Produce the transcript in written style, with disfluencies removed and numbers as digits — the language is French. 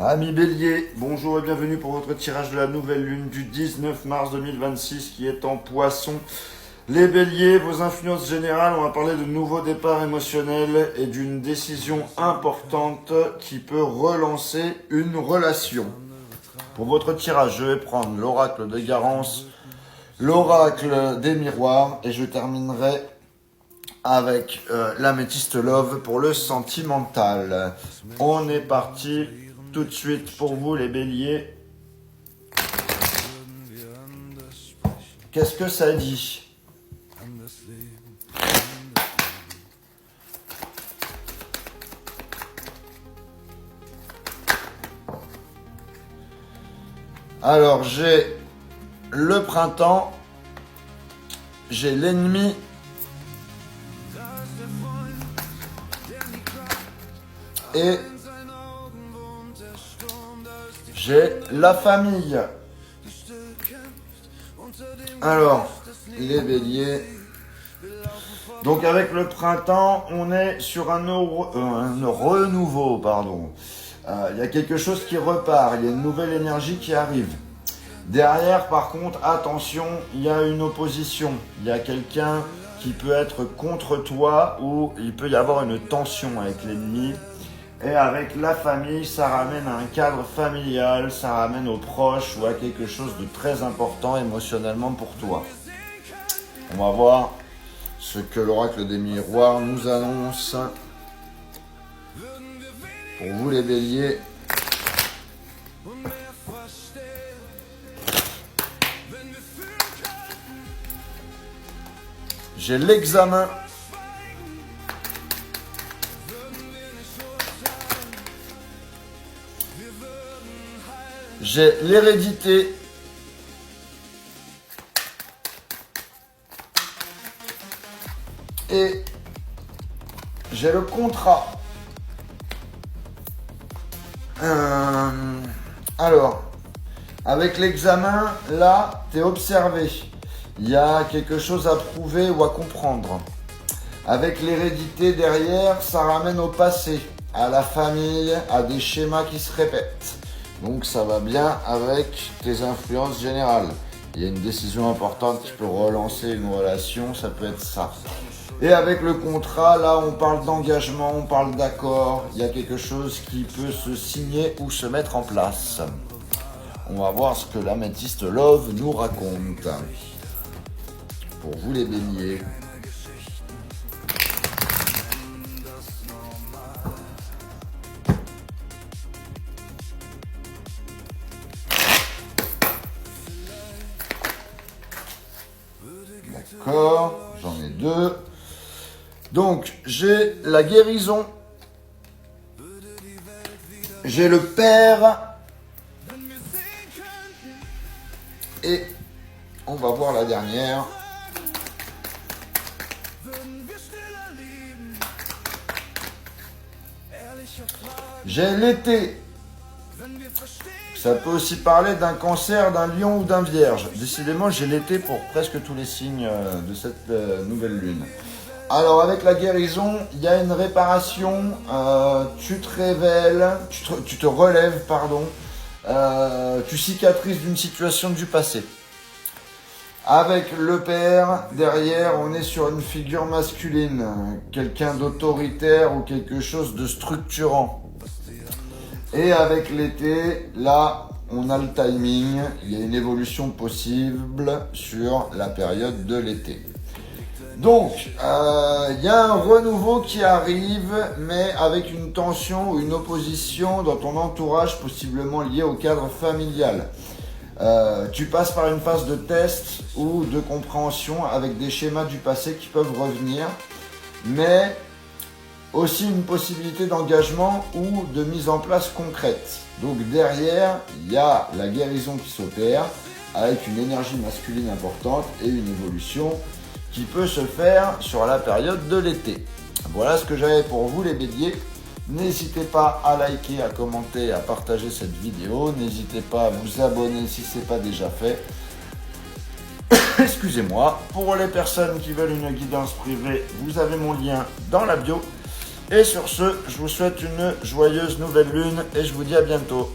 Amis Bélier, bonjour et bienvenue pour votre tirage de la nouvelle lune du 19 mars 2026 qui est en Poisson. Les Béliers, vos influences générales, on va parler de nouveaux départs émotionnels et d'une décision importante qui peut relancer une relation. Pour votre tirage, je vais prendre l'oracle de Garance, l'oracle des miroirs et je terminerai avec l'améthyste love pour le sentimental. On est parti tout de suite pour vous les Béliers. Qu'est-ce que ça dit ? Alors j'ai le printemps, j'ai l'ennemi et j'ai la famille. Alors, les Béliers. Donc avec le printemps, on est sur un renouveau, pardon. Il y a quelque chose qui repart, il y a une nouvelle énergie qui arrive. Derrière, par contre, attention, il y a une opposition. Il y a quelqu'un qui peut être contre toi ou il peut y avoir une tension avec l'ennemi. Et avec la famille, ça ramène à un cadre familial, ça ramène aux proches ou à quelque chose de très important émotionnellement pour toi. On va voir ce que l'oracle des miroirs nous annonce. Pour vous les Béliers. J'ai l'examen. J'ai l'hérédité. Et j'ai le contrat. Alors, avec l'examen, là, tu es observé. Il y a quelque chose à prouver ou à comprendre. Avec l'hérédité derrière, ça ramène au passé, à la famille, à des schémas qui se répètent. Donc ça va bien avec tes influences générales. Il y a une décision importante qui peut relancer une relation, ça peut être ça. Et avec le contrat, là on parle d'engagement, on parle d'accord. Il y a quelque chose qui peut se signer ou se mettre en place. On va voir ce que l'améthyste love nous raconte. Pour vous les Béliers. D'accord, j'en ai deux. Donc, j'ai la guérison. J'ai le père. Et on va voir la dernière. J'ai l'été. Ça peut aussi parler d'un cancer, d'un lion ou d'un vierge. Décidément, j'ai l'été pour presque tous les signes de cette nouvelle lune. Alors, avec la guérison, il y a une réparation. Tu te révèles, tu te relèves, pardon. Tu cicatrises d'une situation du passé. Avec le père, derrière, on est sur une figure masculine. Quelqu'un d'autoritaire ou quelque chose de structurant. Et avec l'été, là, on a le timing, il y a une évolution possible sur la période de l'été. Donc, il y a un renouveau qui arrive, mais avec une tension ou une opposition dans ton entourage, possiblement liée au cadre familial. Tu passes par une phase de test ou de compréhension avec des schémas du passé qui peuvent revenir, mais aussi une possibilité d'engagement ou de mise en place concrète. Donc derrière, il y a la guérison qui s'opère avec une énergie masculine importante et une évolution qui peut se faire sur la période de l'été. Voilà ce que j'avais pour vous les Béliers. N'hésitez pas à liker, à commenter, à partager cette vidéo. N'hésitez pas à vous abonner si ce n'est pas déjà fait. Excusez-moi. Pour les personnes qui veulent une guidance privée, vous avez mon lien dans la bio. Et sur ce, je vous souhaite une joyeuse nouvelle lune et je vous dis à bientôt.